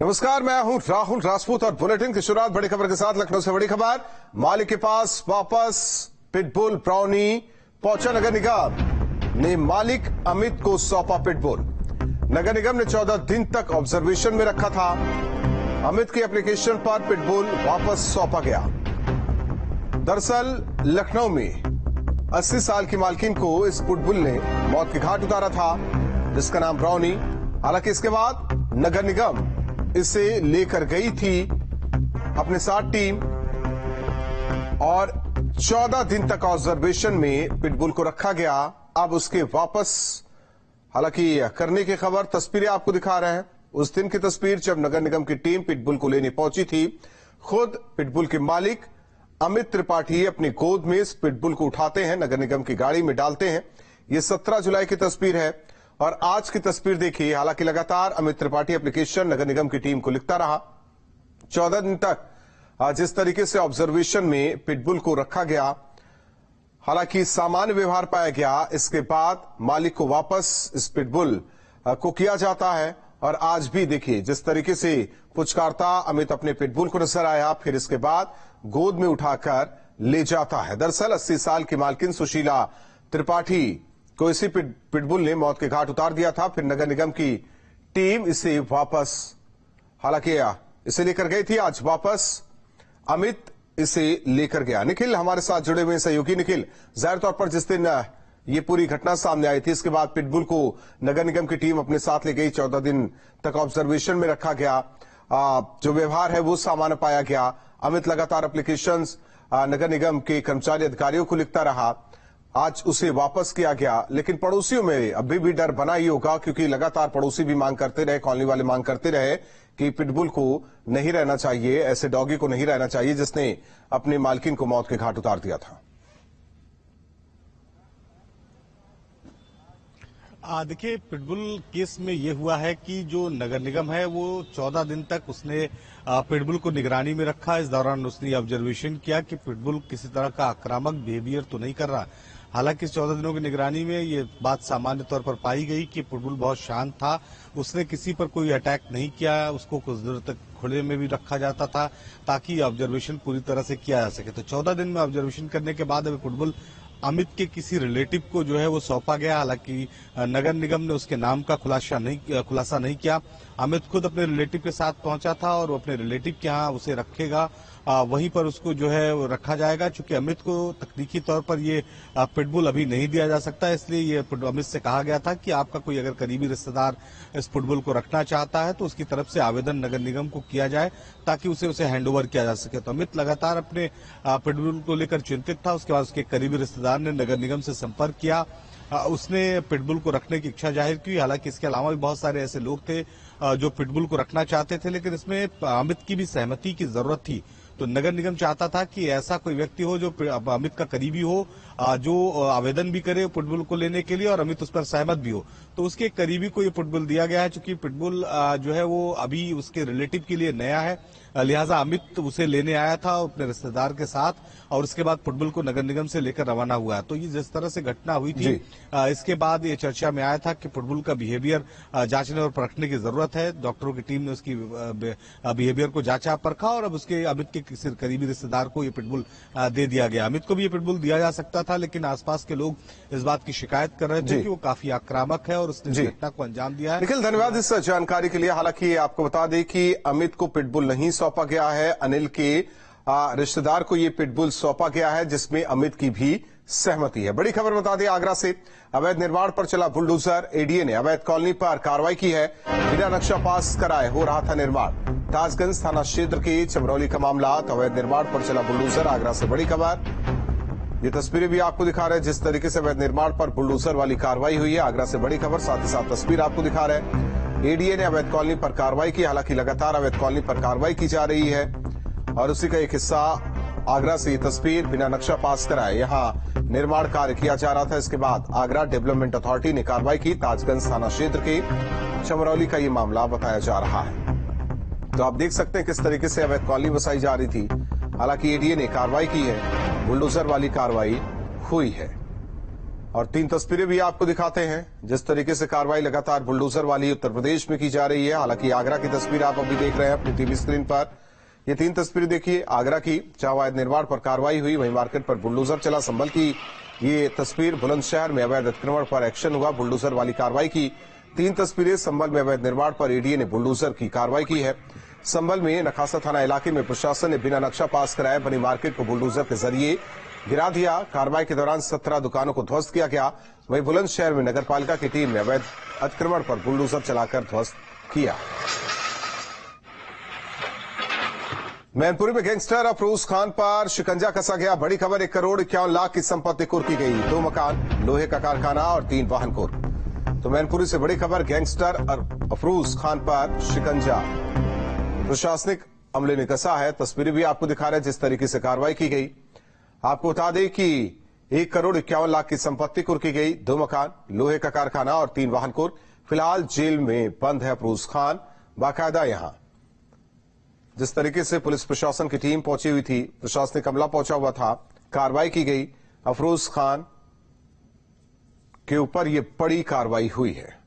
नमस्कार, मैं हूं राहुल राजपूत और बुलेटिन की शुरुआत बड़ी खबर के साथ। लखनऊ से बड़ी खबर, मालिक के पास वापस पिटबुल ब्राउनी पहुंचा। नगर निगम ने मालिक अमित को सौंपा पिटबुल। नगर निगम ने 14 दिन तक ऑब्जर्वेशन में रखा था। अमित की एप्लीकेशन पर पिटबुल वापस सौंपा गया। दरअसल लखनऊ में 80 साल की मालकिन को इस पिटबुल ने मौत के घाट उतारा था, जिसका नाम ब्राउनी। हालांकि इसके बाद नगर निगम इसे लेकर गई थी अपने साथ टीम और 14 दिन तक ऑब्जर्वेशन में पिटबुल को रखा गया। अब उसके वापस हालांकि करने की खबर, तस्वीरें आपको दिखा रहे हैं। उस दिन की तस्वीर जब नगर निगम की टीम पिटबुल को लेने पहुंची थी। खुद पिटबुल के मालिक अमित त्रिपाठी अपनी गोद में इस पिटबुल को उठाते हैं, नगर निगम की गाड़ी में डालते हैं। ये 17 जुलाई की तस्वीर है और आज की तस्वीर देखिए। हालांकि लगातार अमित त्रिपाठी एप्लीकेशन नगर निगम की टीम को लिखता रहा। 14 दिन तक जिस तरीके से ऑब्जर्वेशन में पिटबुल को रखा गया, हालांकि सामान्य व्यवहार पाया गया। इसके बाद मालिक को वापस इस पिटबुल को किया जाता है और आज भी देखिए जिस तरीके से पुचकारता अमित अपने पिटबुल को नजर आया, फिर इसके बाद गोद में उठाकर ले जाता है। दरअसल 80 साल की मालकिन सुशीला त्रिपाठी को इसी पिटबुल ने मौत के घाट उतार दिया था। फिर नगर निगम की टीम इसे वापस हालांकि इसे लेकर गई थी। आज वापस अमित इसे लेकर गया। निखिल हमारे साथ जुड़े हुए सहयोगी। निखिल, जाहिर तौर पर जिस दिन ये पूरी घटना सामने आई थी, इसके बाद पिटबुल को नगर निगम की टीम अपने साथ ले गई। 14 दिन तक ऑब्जर्वेशन में रखा गया। जो व्यवहार है वो सामान्य पाया गया। अमित लगातार एप्लीकेशंस नगर निगम के कर्मचारी अधिकारियों को लिखता रहा। आज उसे वापस किया गया, लेकिन पड़ोसियों में अभी भी डर बना ही होगा, क्योंकि लगातार पड़ोसी भी मांग करते रहे, कॉलोनी वाले मांग करते रहे कि पिटबुल को नहीं रहना चाहिए, ऐसे डॉगी को नहीं रहना चाहिए जिसने अपनी मालकिन को मौत के घाट उतार दिया था। देखिए, पिटबुल केस में ये हुआ है कि जो नगर निगम है वो 14 दिन तक उसने पिटबुल को निगरानी में रखा। इस दौरान उसने ऑब्जर्वेशन किया कि पिटबुल किसी तरह का आक्रामक बिहेवियर तो नहीं कर रहा। हालांकि इस 14 दिनों की निगरानी में ये बात सामान्य तौर पर पाई गई कि पिटबुल बहुत शांत था। उसने किसी पर कोई अटैक नहीं किया। उसको कुछ देर तक खुले में भी रखा जाता था ताकि ऑब्जर्वेशन पूरी तरह से किया जा सके। तो 14 दिन में ऑब्जर्वेशन करने के बाद अभी पिटबुल अमित के किसी रिलेटिव को जो है वो सौंपा गया। हालांकि नगर निगम ने उसके नाम का खुलासा नहीं किया। अमित खुद अपने रिलेटिव के साथ पहुंचा था और वो अपने रिलेटिव के यहाँ उसे रखेगा, वहीं पर उसको जो है वो रखा जाएगा। चूंकि अमित को तकनीकी तौर पर ये पिटबुल अभी नहीं दिया जा सकता, इसलिए ये अमित से कहा गया था कि आपका कोई अगर करीबी रिश्तेदार इस पिटबुल को रखना चाहता है तो उसकी तरफ से आवेदन नगर निगम को किया जाए ताकि उसे हैंडओवर किया जा सके। तो अमित लगातार अपने पिटबुल को लेकर चिंतित था। उसके बाद उसके करीबी रिश्तेदार ने नगर निगम से संपर्क किया। उसने पिटबुल को रखने की इच्छा जाहिर की। हालांकि इसके अलावा भी बहुत सारे ऐसे लोग थे जो पिटबुल को रखना चाहते थे, लेकिन इसमें अमित की भी सहमति की जरूरत थी। तो नगर निगम चाहता था कि ऐसा कोई व्यक्ति हो जो अमित का करीबी हो, जो आवेदन भी करे पिटबुल को लेने के लिए और अमित उस पर सहमत भी हो। तो उसके करीबी को ये पिटबुल दिया गया है। चूंकि पिटबुल जो है वो अभी उसके रिलेटिव के लिए नया है, लिहाजा अमित उसे लेने आया था अपने रिश्तेदार के साथ और उसके बाद पिटबुल को नगर निगम से लेकर रवाना हुआ। तो ये जिस तरह से घटना हुई थी, इसके बाद ये चर्चा में आया था कि पिटबुल का बिहेवियर जांचने और परखने की जरूरत है। डॉक्टरों की टीम ने उसकी बिहेवियर को जांचा परखा और अब उसके अमित के किसी करीबी रिश्तेदार को ये पिटबुल दे दिया गया। अमित को भी ये पिटबुल दिया जा सकता था, लेकिन आसपास के लोग इस बात की शिकायत कर रहे थे कि वो काफी आक्रामक है और उसने घटना को अंजाम दिया है। निखिल, धन्यवाद इस जानकारी के लिए। हालांकि आपको बता दें कि अमित को पिटबुल नहीं सौंपा गया है, अनिल के रिश्तेदार को ये पिटबुल सौंपा गया है, जिसमें अमित की भी सहमति है। बड़ी खबर बता दें आगरा से, अवैध निर्माण पर चला बुलडोजर। एडीए ने अवैध कॉलोनी पर कार्रवाई की है। बिना नक्शा पास कराए हो रहा था निर्माण। ताजगंज थाना क्षेत्र के चमरौली का मामला। अवैध निर्माण पर चला बुलडोजर। आगरा से बड़ी खबर, ये तस्वीरें भी आपको दिखा रहे हैं जिस तरीके से अवैध निर्माण पर बुलडोजर वाली कार्रवाई हुई है। आगरा से बड़ी खबर, साथ ही साथ तस्वीर आपको दिखा रहे हैं। एडीए ने अवैध कॉलोनी पर कार्रवाई की। हालांकि लगातार अवैध कॉलोनी पर कार्रवाई की जा रही है और उसी का एक हिस्सा आगरा से ये तस्वीर, बिना नक्शा पास कराए यहां निर्माण कार्य किया जा रहा था। इसके बाद आगरा डेवलपमेंट अथॉरिटी ने कार्रवाई की। ताजगंज थाना क्षेत्र के चमरौली का ये मामला बताया जा रहा है। तो आप देख सकते हैं किस तरीके से अवैध कॉलोनी बसाई जा रही थी। हालांकि एडीए ने कार्रवाई की है, बुलडोजर वाली कार्रवाई हुई है। और 3 तस्वीरें भी आपको दिखाते हैं। जिस तरीके से कार्रवाई लगातार बुलडोजर वाली उत्तर प्रदेश में की जा रही है। हालांकि आगरा की तस्वीर आप अभी देख रहे हैं अपनी टीवी स्क्रीन पर। ये 3 तस्वीरें देखिए आगरा की, जहां अवैध निर्माण पर कार्रवाई हुई, वहीं मार्केट पर बुलडोजर चला। संभल की ये तस्वीर, बुलंदशहर में अवैध अतिक्रमण पर एक्शन हुआ, बुलडोजर वाली कार्रवाई की। 3 तस्वीरें संभल में अवैध निर्माण पर एडीए ने बुलडोजर की कार्रवाई की है। संभल में नखासा थाना इलाके में प्रशासन ने बिना नक्शा पास कराए बनी मार्केट को बुलडोजर के जरिए गिरा दिया। कार्रवाई के दौरान 17 दुकानों को ध्वस्त किया गया। वहीं बुलंदशहर में नगरपालिका की टीम ने अवैध अतिक्रमण पर बुलडोजर चलाकर ध्वस्त किया। मैनपुरी में गैंगस्टर अफरोज खान पर शिकंजा कसा गया। बड़ी खबर, 1 करोड़ 51 लाख की संपत्ति कुर्क की गई। 2 मकान, लोहे का कारखाना और 3 वाहन कुर्क। तो मैनपुरी से बड़ी खबर, गैंगस्टर अफरोज खान पर शिकंजा प्रशासनिक अमले ने कसा है। तस्वीरें भी आपको दिखा रहे हैं जिस तरीके से कार्रवाई की गई। आपको बता दें कि 1 करोड़ 51 लाख की संपत्ति कुर्क की गई। 2 मकान, लोहे का कारखाना और 3 वाहन कुर्क। फिलहाल जेल में बंद है अफरोज खान। बाकायदा यहां जिस तरीके से पुलिस प्रशासन की टीम पहुंची हुई थी, प्रशासनिक अमला पहुंचा हुआ था, कार्रवाई की गई। अफरोज खान के ऊपर यह बड़ी कार्रवाई हुई है।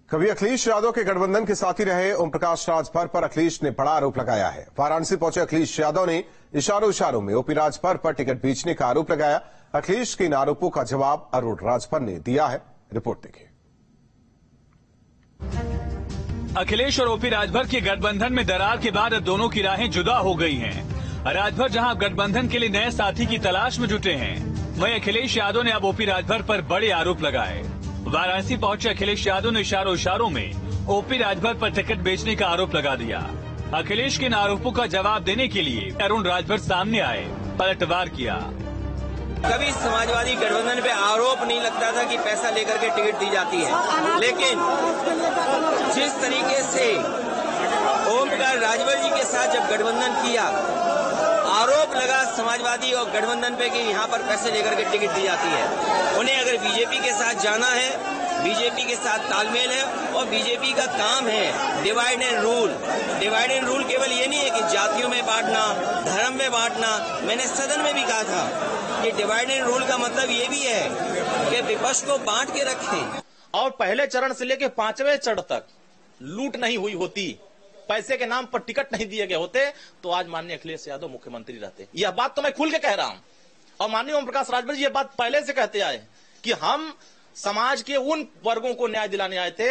कभी अखिलेश यादव के गठबंधन के साथी रहे ओम प्रकाश राजभर पर अखिलेश ने बड़ा आरोप लगाया है। वाराणसी पहुंचे अखिलेश यादव ने इशारों में ओपी राजभर पर टिकट बेचने का आरोप लगाया। अखिलेश के इन आरोपों का जवाब अरुण राजभर ने दिया है। रिपोर्ट देखिए। अखिलेश और ओपी राजभर के गठबंधन में दरार के बाद अब दोनों की राहें जुदा हो गई हैं। राजभर जहां गठबंधन के लिए नए साथी की तलाश में जुटे हैं, वहीं अखिलेश यादव ने अब ओपी राजभर पर बड़े आरोप लगाए। वाराणसी पहुंचे अखिलेश यादव ने इशारों में ओपी राजभर पर टिकट बेचने का आरोप लगा दिया। अखिलेश के इन आरोपों का जवाब देने के लिए अरुण राजभर सामने आए, पलटवार किया। कभी समाजवादी गठबंधन पे आरोप नहीं लगता था कि पैसा लेकर के टिकट दी जाती है, लेकिन जिस तरीके से ओम प्रकाश राजभर जी के साथ जब गठबंधन किया, आरोप लगा समाजवादी और गठबंधन पे कि यहाँ पर पैसे लेकर के टिकट दी जाती है। उन्हें अगर बीजेपी के साथ जाना है, बीजेपी के साथ तालमेल है और बीजेपी का काम है divide and rule. Divide and rule केवल ये नहीं है कि जातियों में बांटना, धर्म में बांटना। मैंने सदन में भी कहा था कि डिवाइड एंड रूल का मतलब ये भी है कि विपक्ष को बांट के रखें। और पहले चरण से लेकर 5वें चरण तक लूट नहीं हुई होती, पैसे के नाम पर टिकट नहीं दिए गए होते, तो आज माननीय अखिलेश यादव मुख्यमंत्री रहते। यह बात तो मैं खुल के कह रहा हूं और माननीय ओम प्रकाश राजभर जी ये बात पहले से कहते आए कि हम समाज के उन वर्गों को न्याय दिलाने आए थे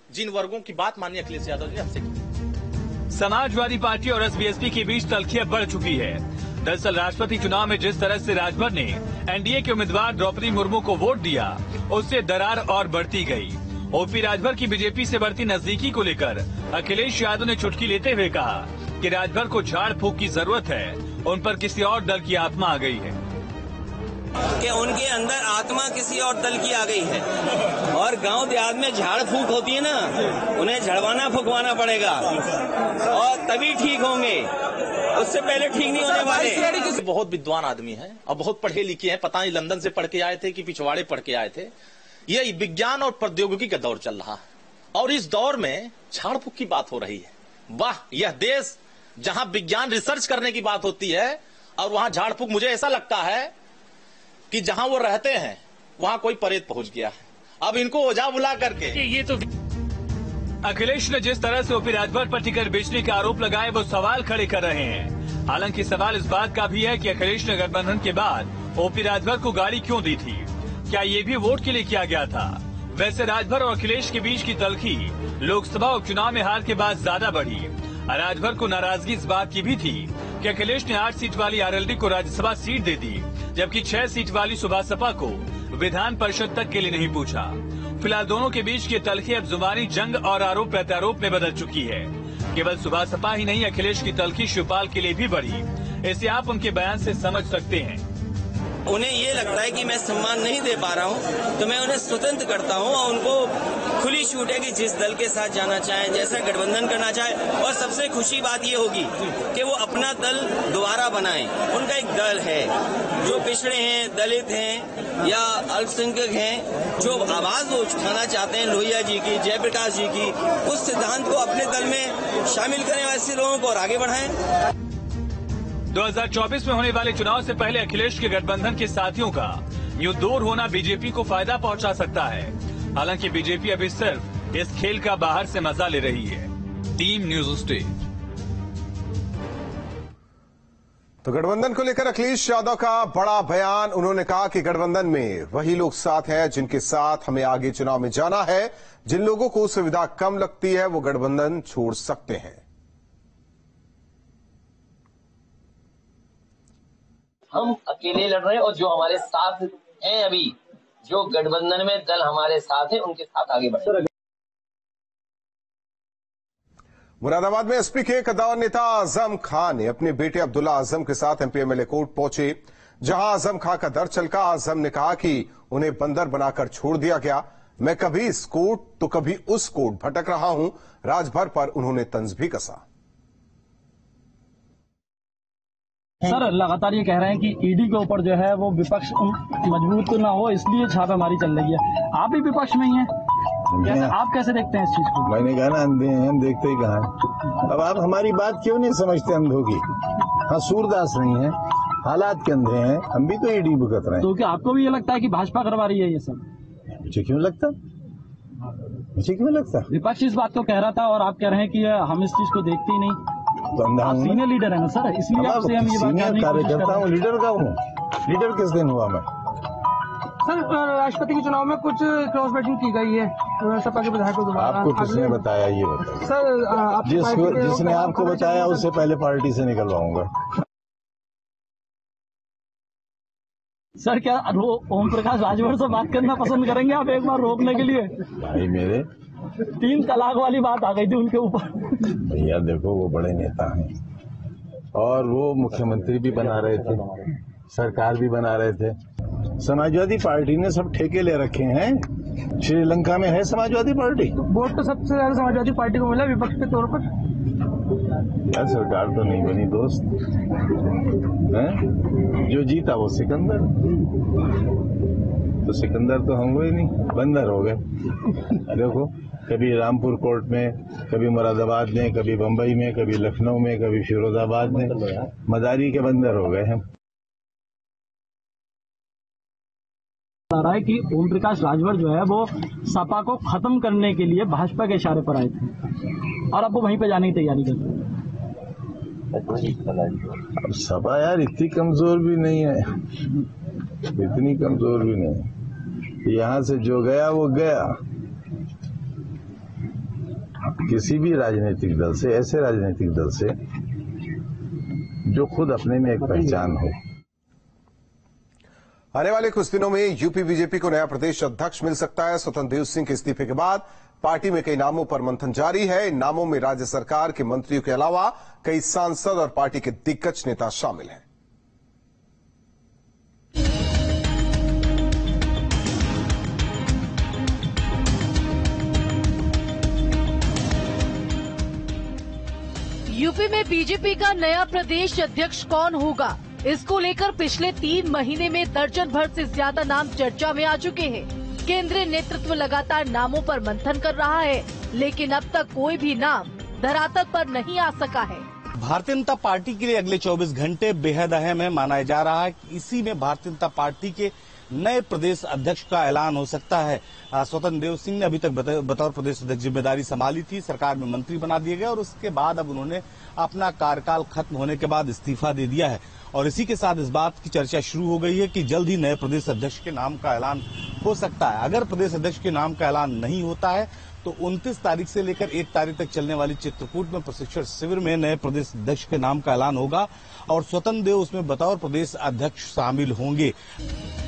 जिन वर्गों की बात माननीय अखिलेश यादव जी ने हमसे की। समाजवादी पार्टी और एसबीएसपी के बीच तलखियां बढ़ चुकी है। दरअसल राष्ट्रपति चुनाव में जिस तरह से राजभर ने एनडीए के उम्मीदवार द्रौपदी मुर्मू को वोट दिया, उससे दरार और बढ़ती गई। ओपी राजभर की बीजेपी से बढ़ती नजदीकी को लेकर अखिलेश यादव ने चुटकी लेते हुए कहा कि राजभर को झाड़ फूक की जरूरत है, उन पर किसी और दल की आत्मा आ गई है। कि उनके अंदर आत्मा किसी और दल की आ गई है और गांव देहात में झाड़ फूक होती है ना, उन्हें झड़वाना फुकवाना पड़ेगा और तभी ठीक होंगे, उससे पहले ठीक नहीं होने वाले। बहुत विद्वान आदमी है और बहुत पढ़े लिखे हैं, पता नहीं लंदन से पढ़ के आए थे कि पिछवाड़े पढ़ के आए थे। ये विज्ञान और प्रौद्योगिकी का दौर चल रहा है और इस दौर में झाड़ फूक की बात हो रही है। वाह, यह देश जहां विज्ञान रिसर्च करने की बात होती है और वहां झाड़ फूक, मुझे ऐसा लगता है कि जहां वो रहते हैं वहां कोई परेत पहुंच गया है। अब इनको ओझा बुला करके ये तो अखिलेश ने जिस तरह से ओपी राजभर पर टिकट बेचने का आरोप लगाए, वो सवाल खड़े कर रहे हैं। हालांकि सवाल इस बात का भी है कि अखिलेश ने गठबंधन के बाद ओपी राजभर को गाड़ी क्यों दी थी, क्या ये भी वोट के लिए किया गया था। वैसे राजभर और अखिलेश के बीच की तलखी लोकसभा उपचुनाव में हार के बाद ज्यादा बढ़ी। राजभर को नाराजगी इस बात की भी थी कि अखिलेश ने 8 सीट वाली आरएलडी को राज्यसभा सीट दे दी, जबकि 6 सीट वाली सुभासपा को विधान परिषद तक के लिए नहीं पूछा। फिलहाल दोनों के बीच की तलखी अब जुबानी जंग और आरोप प्रत्यारोप में बदल चुकी है। केवल सुभासपा ही नहीं, अखिलेश की तलखी शिवपाल के लिए भी बढ़ी। इसे आप उनके बयान से समझ सकते हैं। उन्हें ये लगता है कि मैं सम्मान नहीं दे पा रहा हूं, तो मैं उन्हें स्वतंत्र करता हूं और उनको खुली छूट है कि जिस दल के साथ जाना चाहें, जैसा गठबंधन करना चाहे। और सबसे खुशी बात ये होगी कि वो अपना दल दोबारा बनाएं। उनका एक दल है, जो पिछड़े हैं, दलित हैं या अल्पसंख्यक हैं, जो आवाज वो उठाना चाहते हैं लोहिया जी की, जयप्रकाश जी की, उस सिद्धांत को अपने दल में शामिल करें, ऐसे लोगों को और आगे बढ़ाएं। 2024 में होने वाले चुनाव से पहले अखिलेश के गठबंधन के साथियों का यूं दूर होना बीजेपी को फायदा पहुंचा सकता है। हालांकि बीजेपी अभी सिर्फ इस खेल का बाहर से मजा ले रही है। Team news state. तो गठबंधन को लेकर अखिलेश यादव का बड़ा बयान। उन्होंने कहा कि गठबंधन में वही लोग साथ हैं जिनके साथ हमें आगे चुनाव में जाना है। जिन लोगों को सुविधा कम लगती है वो गठबंधन छोड़ सकते हैं। हम अकेले लड़ रहे हैं और जो हमारे साथ हैं अभी जो गठबंधन में दल हमारे साथ है उनके साथ आगे बढ़े। मुरादाबाद में एसपी के कद्दावर नेता आजम खान ने अपने बेटे अब्दुल्ला आजम के साथ एमपी एमएलए कोर्ट पहुंचे, जहां आजम खान का दर छलका। आजम ने कहा कि उन्हें बंदर बनाकर छोड़ दिया गया। मैं कभी इस कोर्ट तो कभी उस कोर्ट भटक रहा हूं। राजभर पर उन्होंने तंज भी कसा। सर लगातार ये कह रहे हैं कि ईडी के ऊपर जो है वो विपक्ष मजबूत ना हो इसलिए छापेमारी चल रही है। आप भी विपक्ष में ही हैं, आप कैसे देखते हैं इस चीज को? मैंने कहा ना अंधे हैं, हम देखते ही कहाँ हैं। अब आप हमारी बात क्यों नहीं समझते अंधों की? हाँ सूरदास नहीं है, हालात के अंधे हैं। हम भी तो ईडी भुगत रहे हैं। तो क्या आपको भी ये लगता है कि भाजपा करवा रही है ये सब? मुझे क्यों लगता? मुझे क्यों लगता? विपक्ष इस बात को कह रहा था और आप कह रहे हैं कि हम इस चीज को देखते ही नहीं। तो अंधा हूँ, सीनियर लीडर है ना सर, इसलिए आपसे हम ये बात करने की कोशिश कर रहे हैं। लीडर का हूँ। लीडर किस दिन हुआ मैं? सर राष्ट्रपति के चुनाव में कुछ क्रॉस वोटिंग की गई है सपा के विधायकों द्वारा। आपको किसने बताया ये बताया? सर जिसने आपको बताया उससे पहले पार्टी से निकलवाऊंगा। सर क्या ओम प्रकाश राजभर से बात करना पसंद करेंगे आप एक बार रोकने के लिए? भाई मेरे 3 तलाक वाली बात आ गई थी उनके ऊपर। भैया देखो वो बड़े नेता हैं और वो मुख्यमंत्री भी बना रहे थे, सरकार भी बना रहे थे। समाजवादी पार्टी ने सब ठेके ले रखे हैं। श्रीलंका में है समाजवादी पार्टी। वोट तो सबसे ज्यादा समाजवादी पार्टी को मिला विपक्ष के तौर पर। यार सरकार तो नहीं बनी दोस्त है? जो जीता वो सिकंदर, तो सिकंदर तो हम हुए नहीं, बंदर हो गए। देखो कभी रामपुर कोर्ट में, कभी मुरादाबाद में, कभी बंबई में, कभी लखनऊ में, कभी फिरोजाबाद में, मदारी के बंदर हो गए हम। रहा है कि ओम प्रकाश राजभर जो है वो सपा को खत्म करने के लिए भाजपा के इशारे पर आए थे और अब वो वहीं पे जाने की तैयारी कर रहे हैं। अब सपा यार इतनी कमजोर भी नहीं है, इतनी कमजोर भी नहीं। यहाँ से जो गया वो गया। किसी भी राजनीतिक दल से, ऐसे राजनीतिक दल से जो खुद अपने में एक पहचान हो। आने वाले कुछ दिनों में यूपी बीजेपी को नया प्रदेश अध्यक्ष मिल सकता है। स्वतंत्र देव सिंह के इस्तीफे के बाद पार्टी में कई नामों पर मंथन जारी है। इन नामों में राज्य सरकार के मंत्रियों के अलावा कई सांसद और पार्टी के दिग्गज नेता शामिल हैं। यूपी में बीजेपी का नया प्रदेश अध्यक्ष कौन होगा, इसको लेकर पिछले 3 महीने में दर्जन भर से ज्यादा नाम चर्चा में आ चुके हैं। केंद्रीय नेतृत्व लगातार नामों पर मंथन कर रहा है, लेकिन अब तक कोई भी नाम धरातल पर नहीं आ सका है। भारतीय जनता पार्टी के लिए अगले 24 घंटे बेहद अहम है। माना जा रहा है कि इसी में भारतीय जनता पार्टी के नए प्रदेश अध्यक्ष का ऐलान हो सकता है। स्वतंत्र देव सिंह ने अभी तक बतौर प्रदेश अध्यक्ष जिम्मेदारी संभाली थी, सरकार में मंत्री बना दिए गए और उसके बाद अब उन्होंने अपना कार्यकाल खत्म होने के बाद इस्तीफा दे दिया है। और इसी के साथ इस बात की चर्चा शुरू हो गई है कि जल्द ही नए प्रदेश अध्यक्ष के नाम का ऐलान हो सकता है। अगर प्रदेश अध्यक्ष के नाम का ऐलान नहीं होता है तो 29 तारीख से लेकर 1 तारीख तक चलने वाली चित्रकूट में प्रशिक्षण शिविर में नए प्रदेश अध्यक्ष के नाम का ऐलान होगा और स्वतंत्र देव उसमें बतौर प्रदेश अध्यक्ष शामिल होंगे।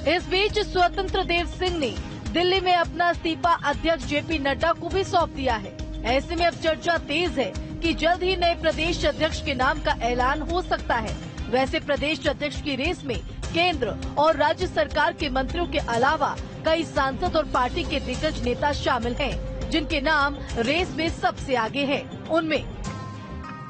इस बीच स्वतंत्र देव सिंह ने दिल्ली में अपना इस्तीफा अध्यक्ष जेपी नड्डा को भी सौंप दिया है। ऐसे में अब चर्चा तेज है कि जल्द ही नए प्रदेश अध्यक्ष के नाम का ऐलान हो सकता है। वैसे प्रदेश अध्यक्ष की रेस में केंद्र और राज्य सरकार के मंत्रियों के अलावा कई सांसद और पार्टी के दिग्गज नेता शामिल हैं, जिनके नाम रेस में सबसे आगे हैं। उनमें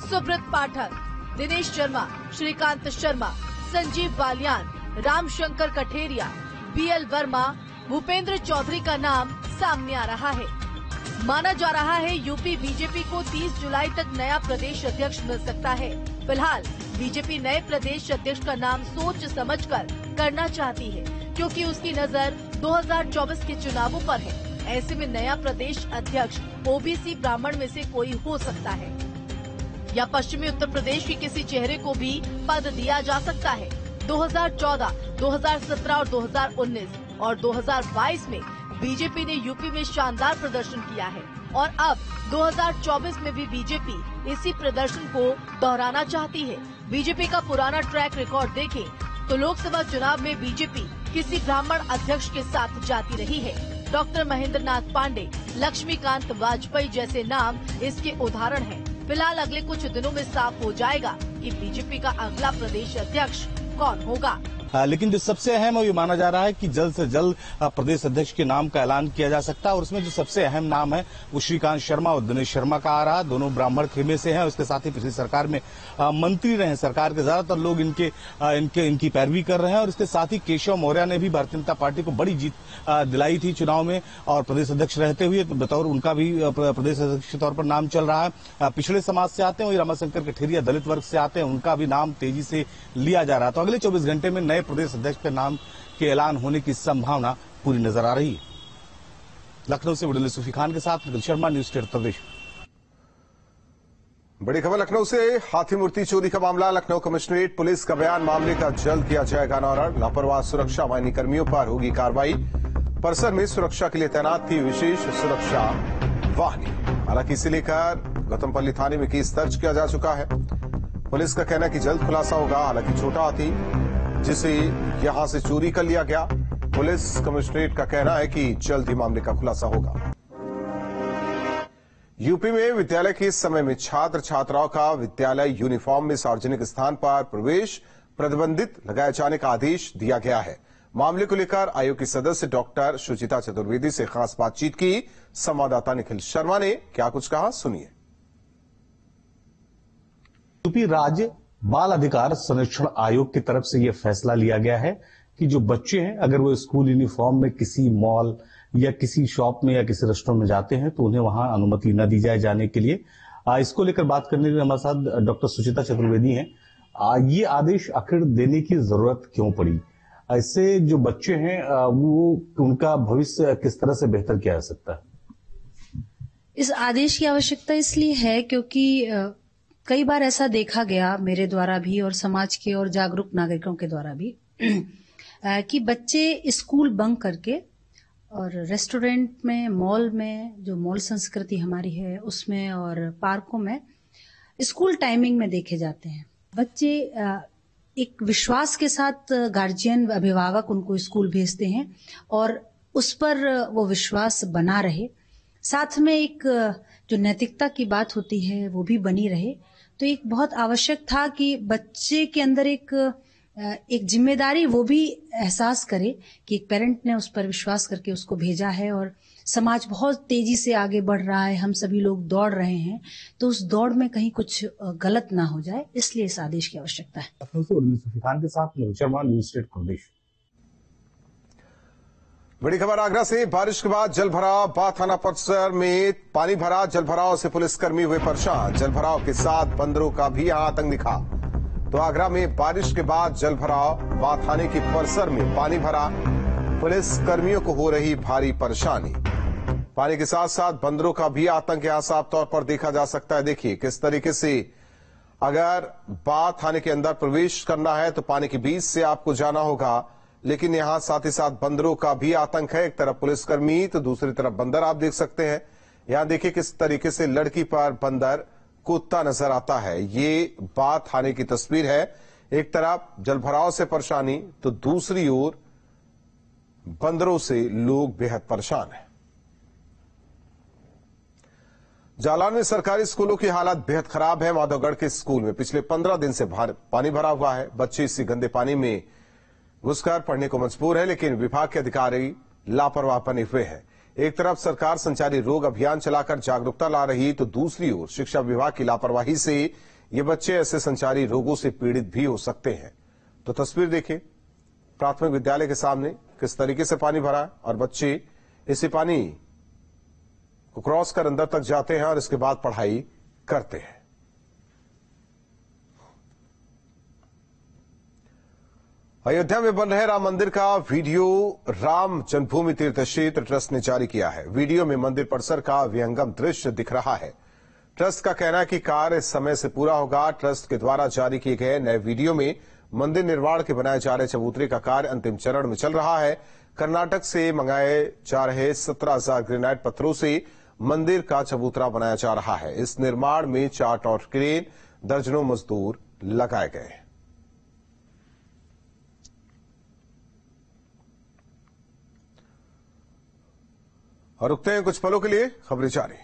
सुब्रत पाठक, दिनेश शर्मा, श्रीकांत शर्मा, संजीव बालियान, रामशंकर कठेरिया, बीएल वर्मा, भूपेंद्र चौधरी का नाम सामने आ रहा है। माना जा रहा है यूपी बीजेपी को 30 जुलाई तक नया प्रदेश अध्यक्ष मिल सकता है। फिलहाल बीजेपी नए प्रदेश अध्यक्ष का नाम सोच समझकर करना चाहती है, क्योंकि उसकी नजर 2024 के चुनावों पर है। ऐसे में नया प्रदेश अध्यक्ष ओबीसी ब्राह्मण में से कोई हो सकता है, या पश्चिमी उत्तर प्रदेश के किसी चेहरे को भी पद दिया जा सकता है। 2014, 2017 और 2019 और 2022 में बीजेपी ने यूपी में शानदार प्रदर्शन किया है और अब 2024 में भी बीजेपी इसी प्रदर्शन को दोहराना चाहती है। बीजेपी का पुराना ट्रैक रिकॉर्ड देखें तो लोकसभा चुनाव में बीजेपी किसी ब्राह्मण अध्यक्ष के साथ जाती रही है। डॉक्टर महेंद्र नाथ पांडे, लक्ष्मीकांत वाजपेयी जैसे नाम इसके उदाहरण हैं। फिलहाल अगले कुछ दिनों में साफ हो जाएगा कि बीजेपी का अगला प्रदेश अध्यक्ष कौन होगा। लेकिन जो सबसे अहम है ये माना जा रहा है कि जल्द से जल्द प्रदेश अध्यक्ष के नाम का ऐलान किया जा सकता है और उसमें जो सबसे अहम नाम है वो श्रीकांत शर्मा और दिनेश शर्मा का आ रहा है। दोनों ब्राह्मण खेमे से हैं। उसके साथ ही पिछली सरकार में मंत्री रहे। सरकार के ज्यादातर लोग इनकी पैरवी कर रहे हैं और इसके साथ ही केशव मौर्य ने भी भारतीय जनता पार्टी को बड़ी जीत दिलाई थी चुनाव में और प्रदेश अध्यक्ष रहते हुए बतौर उनका भी प्रदेश अध्यक्ष के तौर पर नाम चल रहा है। पिछड़े समाज से आते हैं, वही रमाशंकर कठेरिया दलित वर्ग से आते हैं, उनका भी नाम तेजी से लिया जा रहा है। तो अगले 24 घंटे में नए प्रदेश अध्यक्ष के नाम के ऐलान होने की संभावना पूरी नजर आ रही है। लखनऊ से वीडियो सूफी खान के साथ निखिल शर्मा, न्यूज़ स्टेट उत्तर प्रदेश। बड़ी खबर लखनऊ से, हाथी मूर्ति चोरी का मामला। लखनऊ कमिश्नरेट पुलिस का बयान, मामले का जल्द किया जाएगा नॉर्डर। लापरवाह सुरक्षा वाहिनी कर्मियों पर होगी कार्रवाई। परिसर में सुरक्षा के लिए तैनात थी विशेष सुरक्षा वाहिनी। हालांकि इसे लेकर गौतमपल्ली थाने में केस दर्ज किया जा चुका है। पुलिस का कहना है कि जल्द खुलासा होगा। हालांकि छोटा हाथी जिसे यहां से चोरी कर लिया गया, पुलिस कमिश्नरेट का कहना है कि जल्द ही मामले का खुलासा होगा। यूपी में विद्यालय के समय में छात्र छात्राओं का विद्यालय यूनिफॉर्म में सार्वजनिक स्थान पर प्रवेश प्रतिबंधित लगाए जाने का आदेश दिया गया है। मामले को लेकर आयोग की सदस्य डॉक्टर सुचिता चतुर्वेदी से खास बातचीत की। संवाददाता निखिल शर्मा ने क्या कुछ कहा, सुनिए। यूपी राज्य बाल अधिकार संरक्षण आयोग की तरफ से यह फैसला लिया गया है कि जो बच्चे हैं अगर वो स्कूल यूनिफॉर्म में किसी मॉल या किसी शॉप में या किसी रेस्टोरेंट में जाते हैं तो उन्हें वहां अनुमति न दी जाए जाने के लिए। इसको लेकर बात करने के लिए हमारे साथ डॉक्टर सुचिता चतुर्वेदी हैं। ये आदेश आखिर देने की जरूरत क्यों पड़ी? इससे जो बच्चे हैं वो उनका भविष्य किस तरह से बेहतर किया जा सकता है? इस आदेश की आवश्यकता इसलिए है क्योंकि कई बार ऐसा देखा गया मेरे द्वारा भी और समाज के और जागरूक नागरिकों के द्वारा भी कि बच्चे स्कूल बंक करके और रेस्टोरेंट में, मॉल में, जो मॉल संस्कृति हमारी है उसमें और पार्कों में स्कूल टाइमिंग में देखे जाते हैं। बच्चे एक विश्वास के साथ गार्जियन, अभिभावक उनको स्कूल भेजते हैं और उस पर वो विश्वास बना रहे, साथ में एक जो नैतिकता की बात होती है वो भी बनी रहे। तो एक बहुत आवश्यक था कि बच्चे के अंदर एक जिम्मेदारी वो भी एहसास करे कि एक पेरेंट ने उस पर विश्वास करके उसको भेजा है और समाज बहुत तेजी से आगे बढ़ रहा है, हम सभी लोग दौड़ रहे हैं, तो उस दौड़ में कहीं कुछ गलत ना हो जाए, इसलिए इस आदेश की आवश्यकता है। लखनऊ से वीडियो सूफी खान के साथ निखिल शर्मा, न्यूज़ स्टेट प्रदेश। बड़ी खबर आगरा से, बारिश के बाद जलभराव, बा थाना परिसर में पानी भरा। जलभराव से पुलिसकर्मी हुए परेशान। जलभराव के साथ बंदरों का भी यहां आतंक दिखा। तो आगरा में बारिश के बाद जलभराव, बा थाने के परिसर में पानी भरा। पुलिसकर्मियों को हो रही भारी परेशानी। पानी के साथ साथ बंदरों का भी आतंक यहां साफ तौर पर देखा जा सकता है। देखिए किस तरीके से अगर बा थाने के अंदर प्रवेश करना है तो पानी के बीच से आपको जाना होगा, लेकिन यहां साथ ही साथ बंदरों का भी आतंक है। एक तरफ पुलिसकर्मी तो दूसरी तरफ बंदर आप देख सकते हैं। यहां देखिए किस तरीके से लड़की पर बंदर कूदता नजर आता है। ये बा थाने की तस्वीर है। एक तरफ जलभराव से परेशानी तो दूसरी ओर बंदरों से लोग बेहद परेशान हैं। जालौन में सरकारी स्कूलों की हालत बेहद खराब है। माधवगढ़ के स्कूल में पिछले 15 दिन से पानी भरा हुआ है। बच्चे इसी गंदे पानी में घुसकर पढ़ने को मजबूर है, लेकिन विभाग के अधिकारी लापरवाह बने हुए हैं। एक तरफ सरकार संचारी रोग अभियान चलाकर जागरूकता ला रही, तो दूसरी ओर शिक्षा विभाग की लापरवाही से ये बच्चे ऐसे संचारी रोगों से पीड़ित भी हो सकते हैं। तो तस्वीर देखिए प्राथमिक विद्यालय के सामने किस तरीके से पानी भरा है और बच्चे इसी पानी को क्रॉस कर अंदर तक जाते हैं और इसके बाद पढ़ाई करते हैं। अयोध्या में बन रहे राम मंदिर का वीडियो राम जन्मभूमि तीर्थ क्षेत्र ट्रस्ट ने जारी किया है। वीडियो में मंदिर परिसर का विहंगम दृश्य दिख रहा है। ट्रस्ट का कहना है कि कार्य समय से पूरा होगा। ट्रस्ट के द्वारा जारी किए गए नए वीडियो में मंदिर निर्माण के बनाए जा रहे चबूतरे का कार्य अंतिम चरण में चल रहा है। कर्नाटक से मंगाए जा रहे 17,000 ग्रेनाइट पत्थरों से मंदिर का चबूतरा बनाया जा रहा है। इस निर्माण में 4 टॉवर क्रेन, दर्जनों मजदूर लगाए गए। और रुकते हैं कुछ पलों के लिए, खबरें जारी।